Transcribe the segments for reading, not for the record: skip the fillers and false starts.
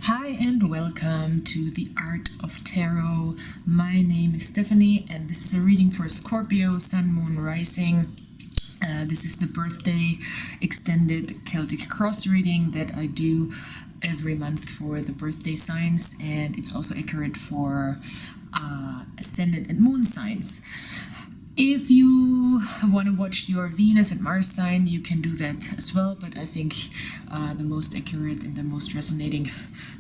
Hi and welcome to the Art of Tarot. My name is Stephanie and this is a reading for Scorpio, Sun, Moon, Rising. This is the Birthday Extended Celtic Cross reading that I do every month for the birthday signs, and it's also accurate for ascendant and moon signs. If you want to watch your Venus and Mars sign, you can do that as well, but I think the most accurate and the most resonating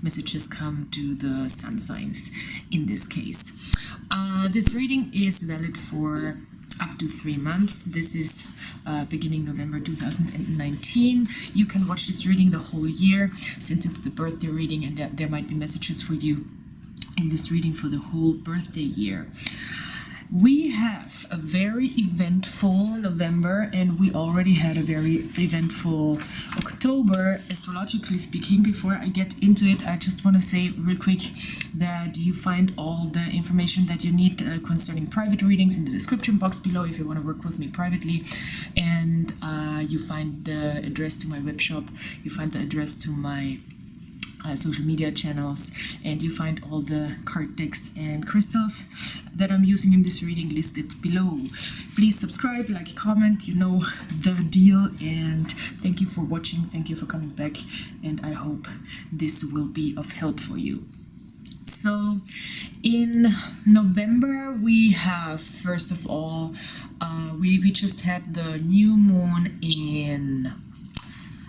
messages come to the sun signs in this case. This reading is valid for up to 3 months. This is beginning November 2019. You can watch this reading the whole year since it's the birthday reading, and there might be messages for you in this reading for the whole birthday year. We have a very eventful November, and we already had a very eventful October, astrologically speaking. Before I get into it, I just want to say real quick that you find all the information that you need concerning private readings in the description box below if you want to work with me privately. And you find the address to my web shop, you find the address to my social media channels, and you find all the card decks and crystals that I'm using in this reading listed below. Please subscribe, like, comment, you know the deal, and thank you for watching, thank you for coming back, and I hope this will be of help for you. So in November we have, first of all, we just had the new moon in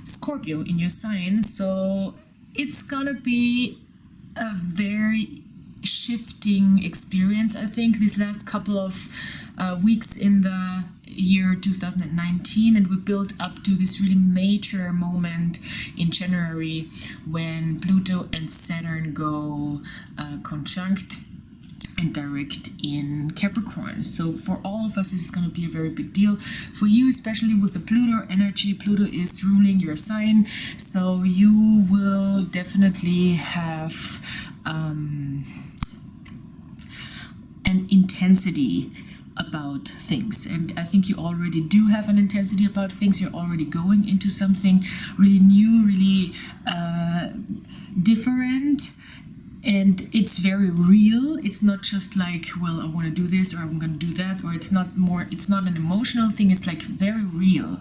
Scorpio in your sign, so it's gonna be a very shifting experience, I think, these last couple of weeks in the year 2019, and we built up to this really major moment in January when Pluto and Saturn go conjunct and direct in Capricorn. So for all of us, this is going to be a very big deal. For you, especially with the Pluto energy, Pluto is ruling your sign, so you will definitely have an intensity about things, and I think you already do have an intensity about things. You're already going into something really new, really different, and it's very real. It's not just like, well, I want to do this or I'm going to do that, or it's not an emotional thing. It's like very real.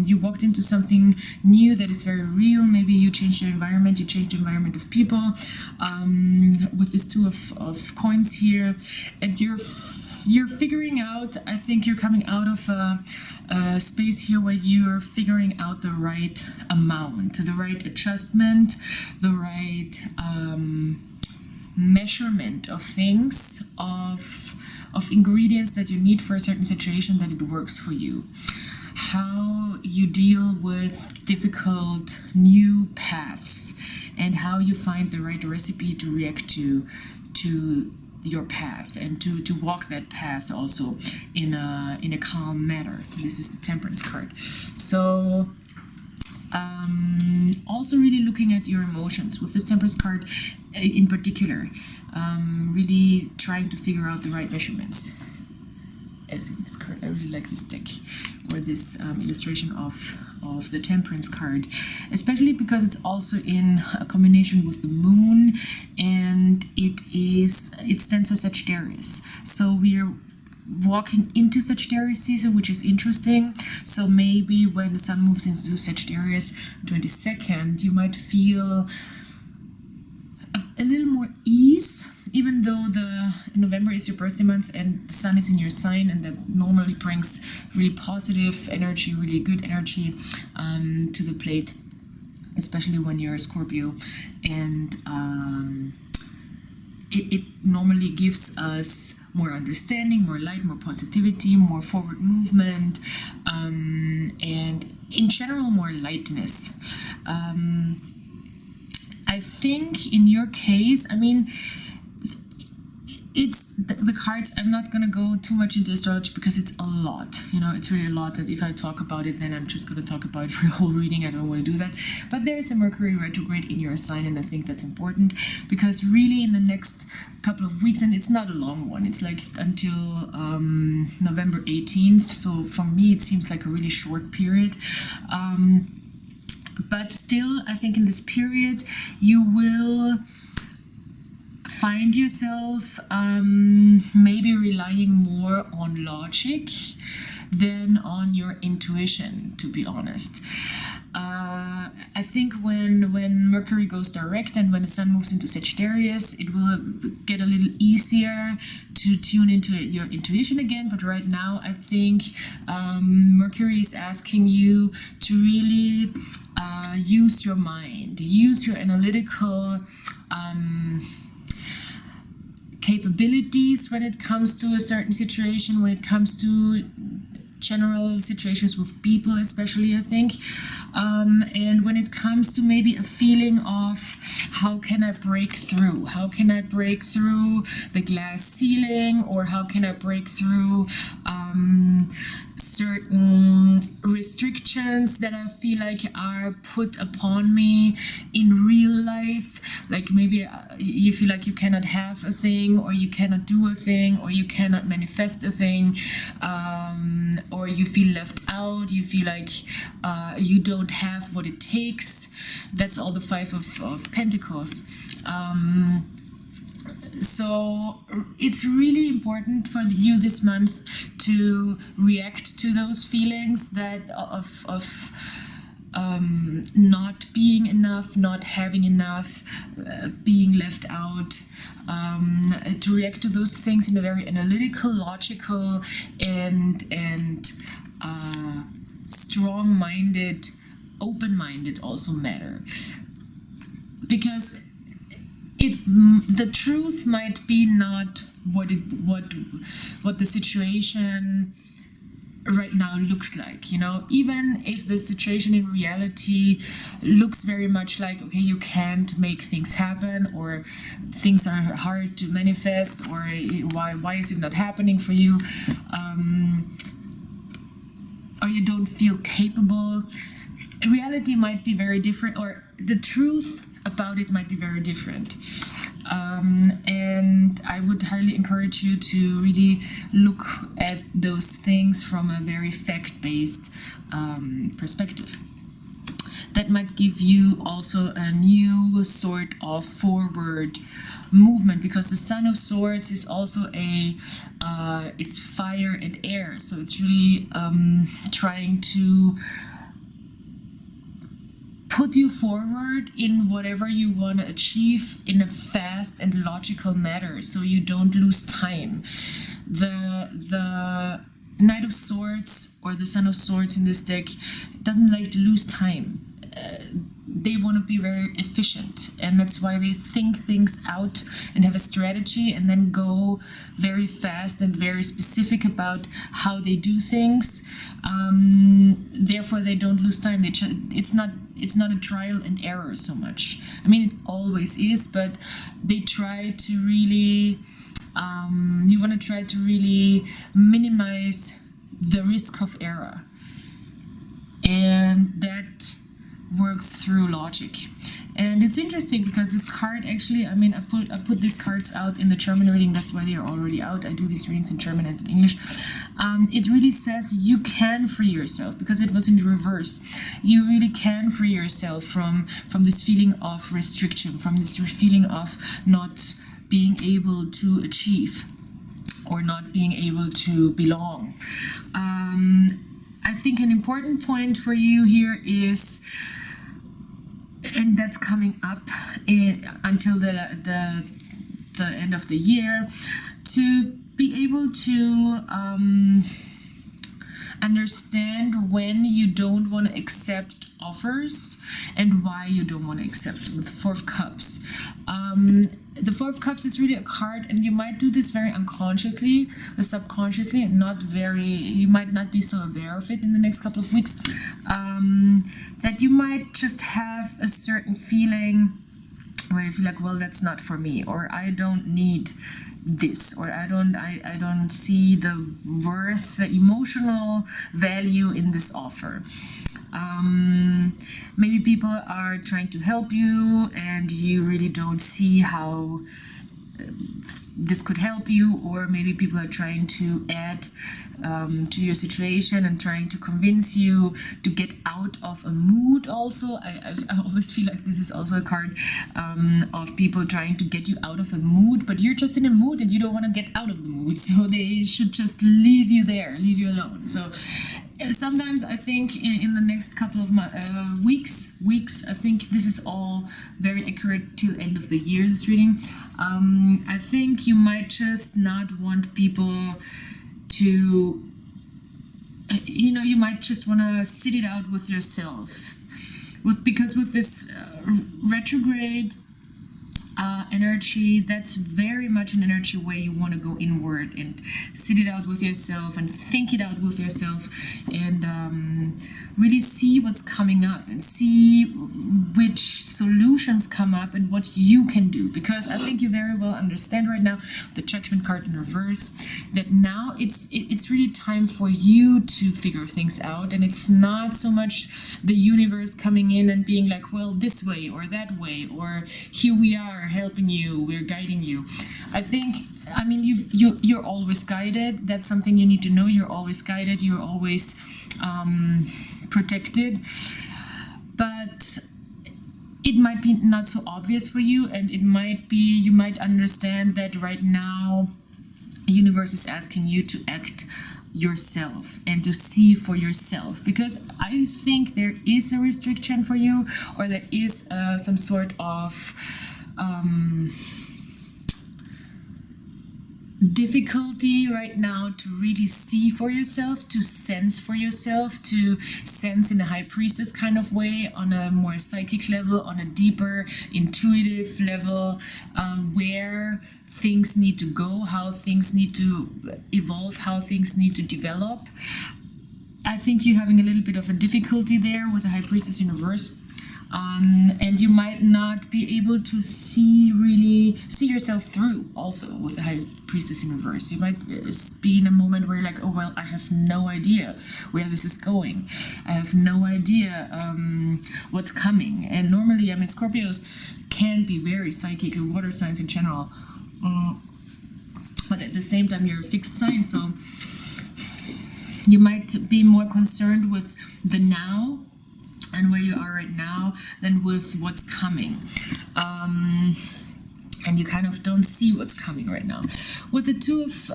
You walked into something new that is very real. Maybe you changed your environment, you changed the environment of people with this two of coins here, and you're figuring out, I think you're coming out of a space here where you're figuring out the right amount, the right adjustment, the right measurement of things, of ingredients that you need for a certain situation, that it works for you. How you deal with difficult new paths, and how you find the right recipe to react to your path, and to walk that path also in a calm manner. This is the Temperance card. So also really looking at your emotions with this Temperance card in particular, really trying to figure out the right measurements. As in this card, I really like this deck, or this illustration of the Temperance card, especially because it's also in a combination with the moon, and it stands for Sagittarius. So we're walking into Sagittarius season, which is interesting. So maybe when the sun moves into Sagittarius 22nd, you might feel a little more ease, even though November is your birthday month and the sun is in your sign, and that normally brings really positive energy, really good energy to the plate, especially when you're a Scorpio. And it normally gives us more understanding, more light, more positivity, more forward movement, and in general more lightness. I think in your case, I mean, it's the cards. I'm not going to go too much into astrology because it's a lot, you know, it's really a lot that if I talk about it, then I'm just going to talk about it for a whole reading. I don't want to do that. But there is a Mercury retrograde in your sign, and I think that's important because really in the next couple of weeks, and it's not a long one, it's like until November 18th. So for me, it seems like a really short period. But still, I think in this period, you will find yourself maybe relying more on logic than on your intuition, to be honest. I think when Mercury goes direct and when the Sun moves into Sagittarius, it will get a little easier to tune into your intuition again. But right now, I think Mercury is asking you to really use your mind, use your analytical capabilities when it comes to a certain situation, when it comes to general situations with people, especially, I think. And when it comes to maybe a feeling of how can I break through? How can I break through the glass ceiling? Or how can I break through certain restrictions that I feel like are put upon me in real life? Like maybe you feel like you cannot have a thing, or you cannot do a thing, or you cannot manifest a thing, or you feel left out, you feel like you don't have what it takes. That's all the Five of Pentacles. So it's really important for you this month to react to those feelings that of not being enough, not having enough, being left out. To react to those things in a very analytical, logical, and strong-minded, open-minded also manner, because the truth might be not what the situation right now looks like, you know. Even if the situation in reality looks very much like, okay, you can't make things happen, or things are hard to manifest, or why is it not happening for you, or you don't feel capable, reality might be very different, or the truth about it might be very different. And I would highly encourage you to really look at those things from a very fact-based perspective. That might give you also a new sort of forward movement, because the Sun of Swords is also is fire and air, so it's really trying to put you forward in whatever you want to achieve in a fast and logical manner, so you don't lose time. The Knight of Swords, or the Sun of Swords in this deck, doesn't like to lose time. They want to be very efficient, and that's why they think things out and have a strategy, and then go very fast and very specific about how they do things. Therefore, they don't lose time. It's not a trial and error so much. I mean, it always is, but they try to really. You want to try to really minimize the risk of error, and that works through logic. And it's interesting because this card actually, I mean, I put these cards out in the German reading, that's why they are already out. I do these readings in German and in English. It really says you can free yourself, because it was in the reverse. You really can free yourself from this feeling of restriction, from this feeling of not being able to achieve, or not being able to belong. I think an important point for you here is, and that's coming up until the end of the year, to be able to understand when you don't want to accept offers and why you don't want to accept them. The Four of Cups. The Four of Cups is really a card, and you might do this very unconsciously or subconsciously, and you might not be so aware of it in the next couple of weeks, that you might just have a certain feeling where you feel like, well, that's not for me, or I don't need this, or I don't see the worth, the emotional value in this offer. Maybe people are trying to help you, and you really don't see how this could help you, or maybe people are trying to add to your situation and trying to convince you to get out of a mood. Also, I always feel like this is also a card of people trying to get you out of a mood, but you're just in a mood and you don't want to get out of the mood, so they should just leave you there, leave you alone. So sometimes I think in the next couple of weeks, I think this is all very accurate till end of the year, this reading. I think you might just not want people to, you might just want to sit it out with yourself. Because with this retrograde energy, that's very much an energy where you want to go inward and sit it out with yourself and think it out with yourself, and really see what's coming up and see which solutions come up and what you can do. Because I think you very well understand right now, the Judgment card in reverse, that now it's really time for you to figure things out, and it's not so much the universe coming in and being like, well, this way or that way, or here we are helping you, we're guiding you. I mean, you're always guided. That's something you need to know. You're always guided. You're always protected. But it might be not so obvious for you, and it might be, you might understand that right now the universe is asking you to act yourself and to see for yourself, because I think there is a restriction for you, or there is some sort of difficulty right now to really see for yourself, to sense for yourself, to sense in a high priestess kind of way, on a more psychic level, on a deeper intuitive level, where things need to go, how things need to evolve, how things need to develop. I think you're having a little bit of a difficulty there with the high priestess in reverse. And you might not be able to see yourself through also with the high priestess in reverse. You might be in a moment where you're like, oh, well, I have no idea where this is going. I have no idea what's coming. And normally, I mean, Scorpios can be very psychic, and water signs in general. But at the same time, you're a fixed sign, so you might be more concerned with the now and where you are right now than with what's coming. And you kind of don't see what's coming right now. With the Two of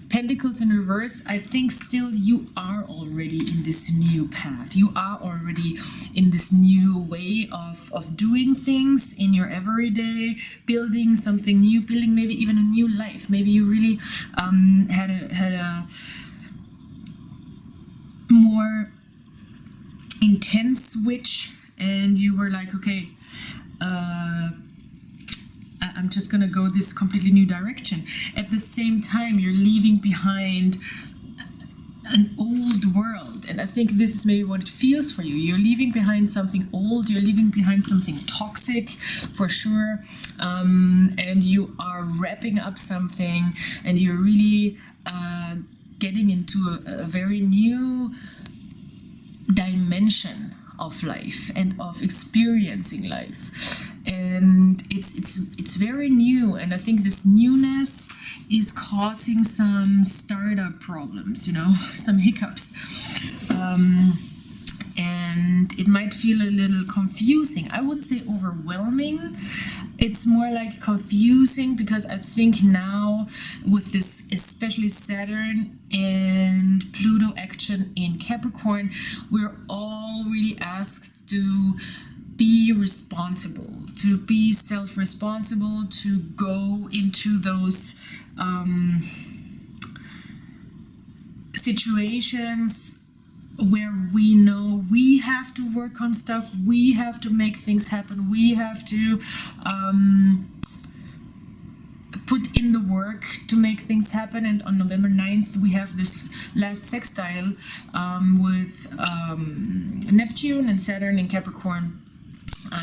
Pentacles in reverse, I think still you are already in this new path. You are already in this new way of doing things in your everyday, building something new, building maybe even a new life. Maybe you really had a more intense switch, and you were like, okay, I'm just gonna go this completely new direction. At the same time, you're leaving behind an old world, and I think this is maybe what it feels for you. You're leaving behind something old, you're leaving behind something toxic for sure, and you are wrapping up something, and you're really getting into a very new dimension of life and of experiencing life, and it's very new. And I think this newness is causing some startup problems, some hiccups, and it might feel a little confusing. I wouldn't say overwhelming, it's more like confusing, because I think now with this, especially Saturn and Pluto action in Capricorn, we're all really asked to be responsible, to be self-responsible, to go into those situations where we know we have to work on stuff, we have to make things happen, we have to put in the work to make things happen. And on November 9th, we have this last sextile with Neptune and Saturn in Capricorn,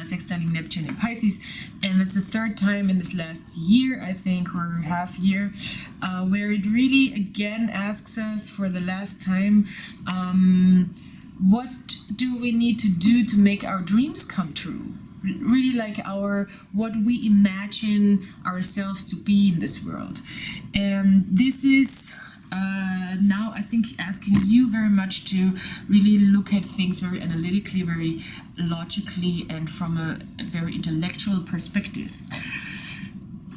sextiling Neptune in Pisces, and it's the third time in this last year, I think, or half year, where it really again asks us for the last time, what do we need to do to make our dreams come true? really like our what we imagine ourselves to be in this world. And this is now I think asking you very much to really look at things very analytically, very logically, and from a very intellectual perspective.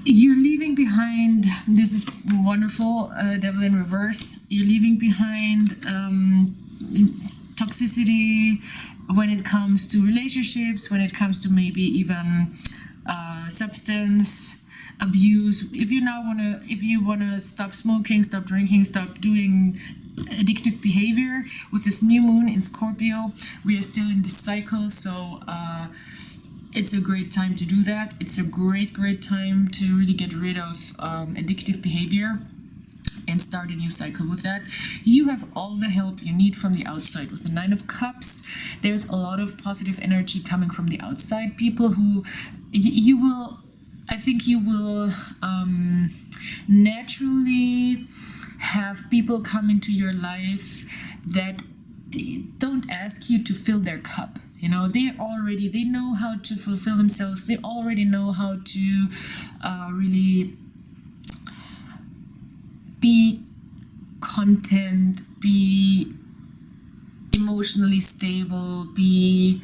You're leaving behind, this is wonderful, devil in reverse, you're leaving behind toxicity when it comes to relationships, when it comes to maybe even substance abuse. If you wanna stop smoking, stop drinking, stop doing addictive behavior, with this new moon in Scorpio, we are still in this cycle, so it's a great time to do that. It's a great time to really get rid of addictive behavior and start a new cycle with that. You have all the help you need from the outside. With the Nine of Cups, there's a lot of positive energy coming from the outside. People who you will naturally have people come into your life that don't ask you to fill their cup. You know, they know how to fulfill themselves. They already know how to really be content, be emotionally stable, be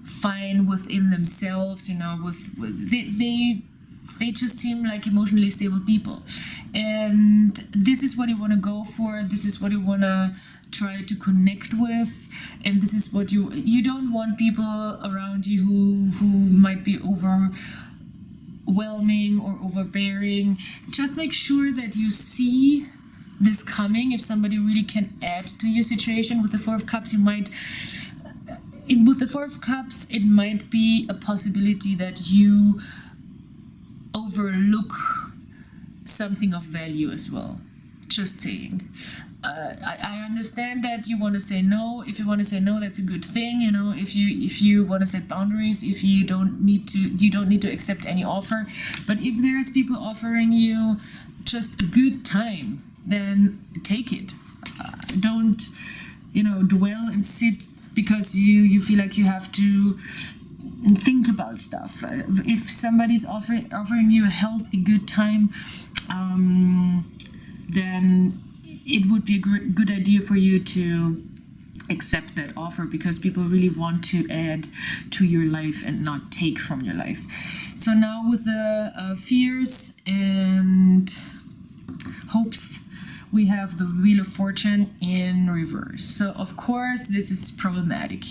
fine within themselves. You know, they just seem like emotionally stable people, and this is what you want to go for. This is what you want to try to connect with, and this is what you don't want people around you who might be overwhelming or overbearing. Just make sure that you see this coming. If somebody really can add to your situation with the Four of Cups, with the Four of Cups, it might be a possibility that you overlook something of value as well. Just saying. I understand that you want to say no. If you want to say no, that's a good thing. You know, if you want to set boundaries, if you don't need to accept any offer. But if there's people offering you just a good time, then take it. Don't dwell and sit because you feel like you have to think about stuff. If somebody's offering you a healthy, good time, then it would be a good idea for you to accept that offer, because people really want to add to your life and not take from your life. So now with the fears and hopes, we have the Wheel of Fortune in reverse. So of course this is problematic,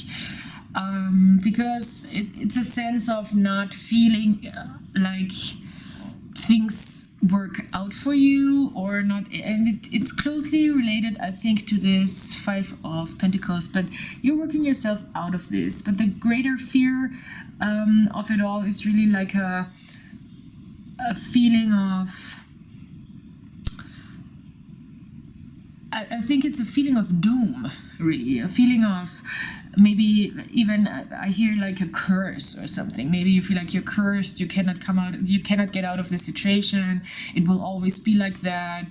because it's a sense of not feeling like things work out for you or not, and it's closely related, I think, to this Five of Pentacles, but you're working yourself out of this. But the greater fear of it all is really like a feeling of, I think it's a feeling of doom, really, a feeling of maybe even I hear like a curse or something. Maybe you feel like you're cursed, you cannot get out of the situation, it will always be like that,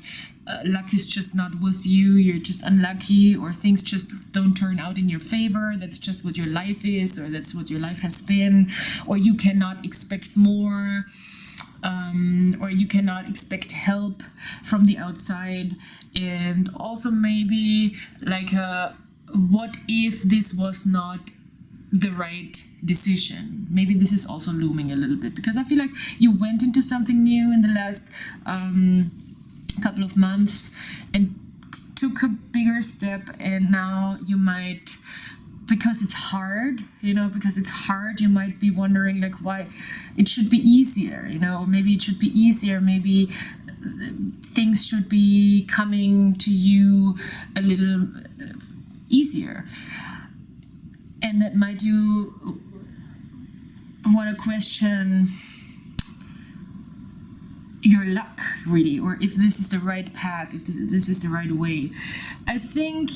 luck is just not with you, you're just unlucky, or things just don't turn out in your favor, that's just what your life is, or that's what your life has been, or you cannot expect more, or you cannot expect help from the outside. And also maybe like what if this was not the right decision? Maybe this is also looming a little bit, because I feel like you went into something new in the last couple of months and took a bigger step, and now you might, because it's hard, you might be wondering like why it should be easier, maybe it should be easier, maybe things should be coming to you a little easier, and that might you want to question your luck, really, or if this is the right path, if this is the right way. I think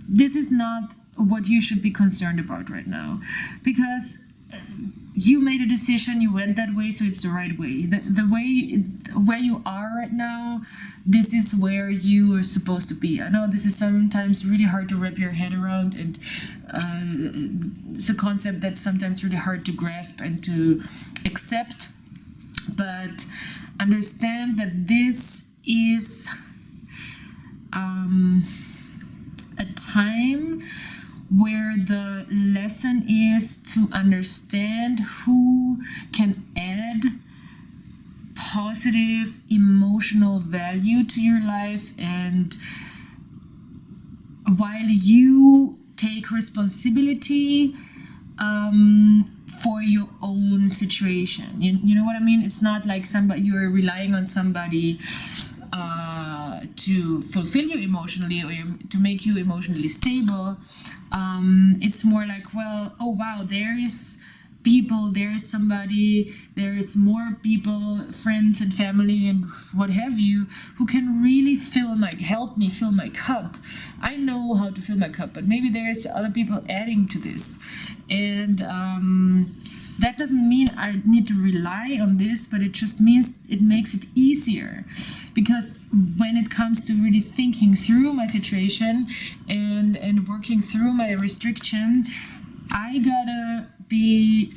this is not what you should be concerned about right now, because you made a decision, you went that way, so it's the right way. The way where you are right now, this is where you are supposed to be. I know this is sometimes really hard to wrap your head around, and it's a concept that's sometimes really hard to grasp and to accept, but understand that this is a time where the lesson is to understand who can add positive emotional value to your life, and while you take responsibility for your own situation. You know what I mean? It's not like somebody you're relying on somebody to fulfill you emotionally or to make you emotionally stable. It's more like, well, oh wow, there is people, there is somebody, there is more people, friends and family and what have you, who can really help me fill my cup. I know how to fill my cup, but maybe there is other people adding to this. And that doesn't mean I need to rely on this, but it just means it makes it easier. Because when it comes to really thinking through my situation and working through my restriction, I gotta be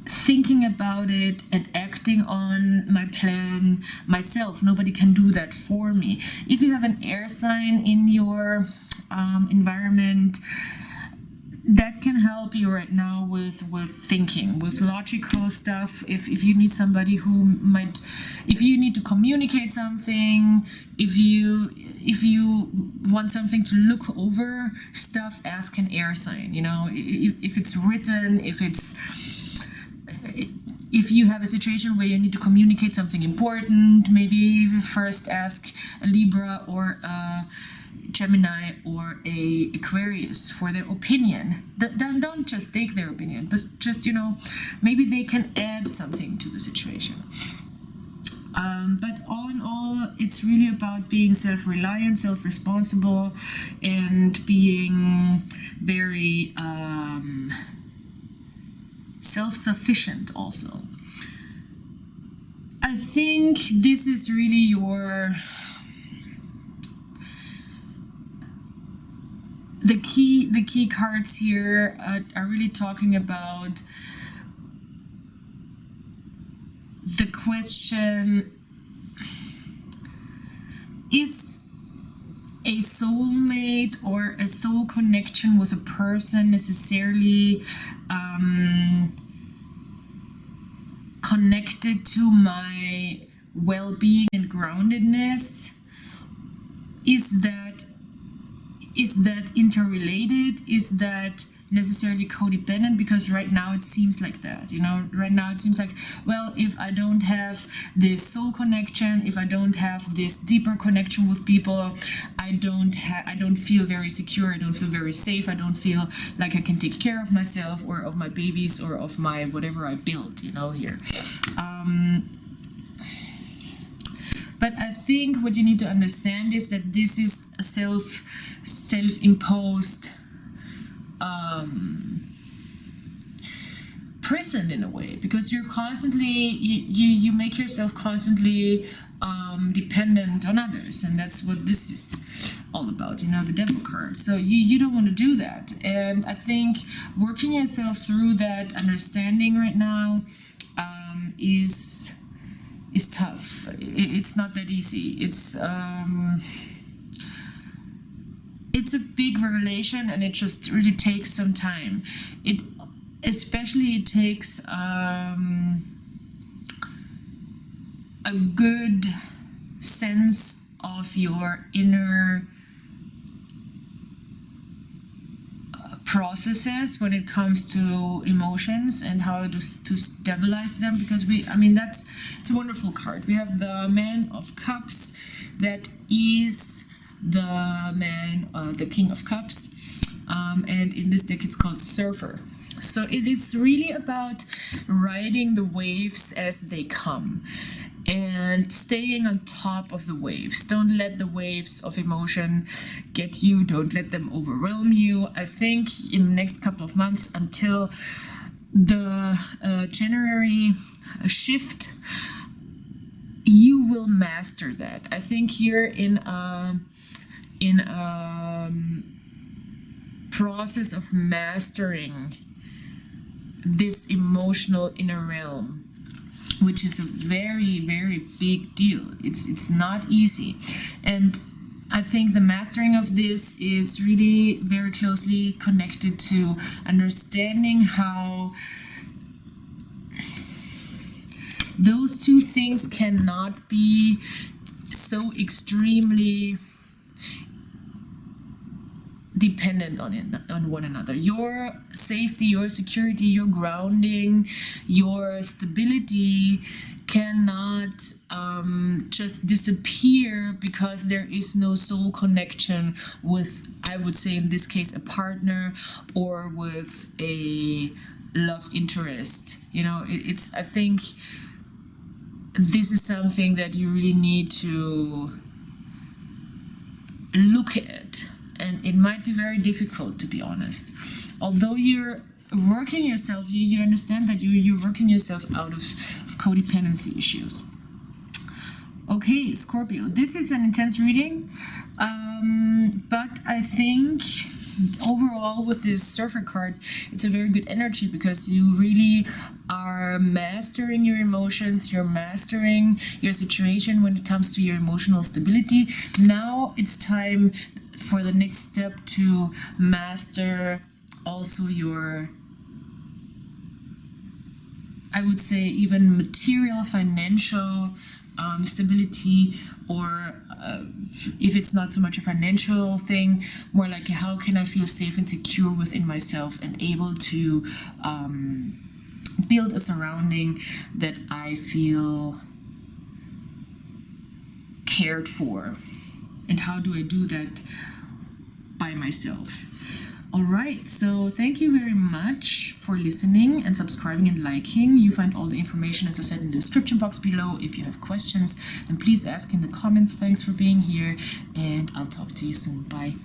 thinking about it and acting on my plan myself. Nobody can do that for me. If you have an air sign in your environment, that can help you right now with thinking, with logical stuff. If you need somebody if you need to communicate something, if you want something to look over stuff, ask an air sign. You know, if it's written, if you have a situation where you need to communicate something important, maybe first ask a Libra or a Gemini or a Aquarius for their opinion. Don't just take their opinion, but just, maybe they can add something to the situation. But all in all, it's really about being self-reliant, self-responsible, and being very self-sufficient also. I think this is really the key cards here are really talking about the question: is a soulmate or a soul connection with a person necessarily connected to my well-being and groundedness? Is that interrelated? Is that necessarily codependent? Because right now it seems like that. Right now it seems like, well, if I don't have this soul connection, if I don't have this deeper connection with people, I don't feel very secure, I don't feel very safe, I don't feel like I can take care of myself or of my babies or of my whatever I built, here. But I think what you need to understand is that this is a self-imposed prison in a way, because you're constantly you make yourself constantly dependent on others, and that's what this is all about, the devil card. So you don't want to do that, and I think working yourself through that understanding right now is tough. It's not that easy. It's a big revelation, and it just really takes some time. It takes a good sense of your inner processes when it comes to emotions and how to stabilize them, because it's a wonderful card. We have the Man of Cups, that is the King of Cups, and in this deck it's called Surfer. So it is really about riding the waves as they come and staying on top of the waves. Don't let the waves of emotion get you, don't let them overwhelm you. I think in the next couple of months, until the January shift, you will master that. I think you're in a process of mastering this emotional inner realm, which is a very, very big deal. It's not easy. And I think the mastering of this is really very closely connected to understanding how those two things cannot be so extremely dependent on one another. Your safety, your security, your grounding, your stability cannot just disappear because there is no soul connection with, I would say in this case, a partner or with a love interest. You know, it's I think this is something that you really need to look at. And it might be very difficult, to be honest. Although you're working yourself, you understand that you're working yourself out of codependency issues. Okay, Scorpio, this is an intense reading, but I think overall with this Surfer card, it's a very good energy because you really are mastering your emotions, you're mastering your situation when it comes to your emotional stability. Now it's time for the next step to master also your, I would say, even material, financial stability, or if it's not so much a financial thing, more like how can I feel safe and secure within myself and able to build a surrounding that I feel cared for. And how do I do that by myself? All right, so thank you very much for listening and subscribing and liking. You find all the information, as I said, in the description box below. If you have questions, then please ask in the comments. Thanks for being here, and I'll talk to you soon. Bye.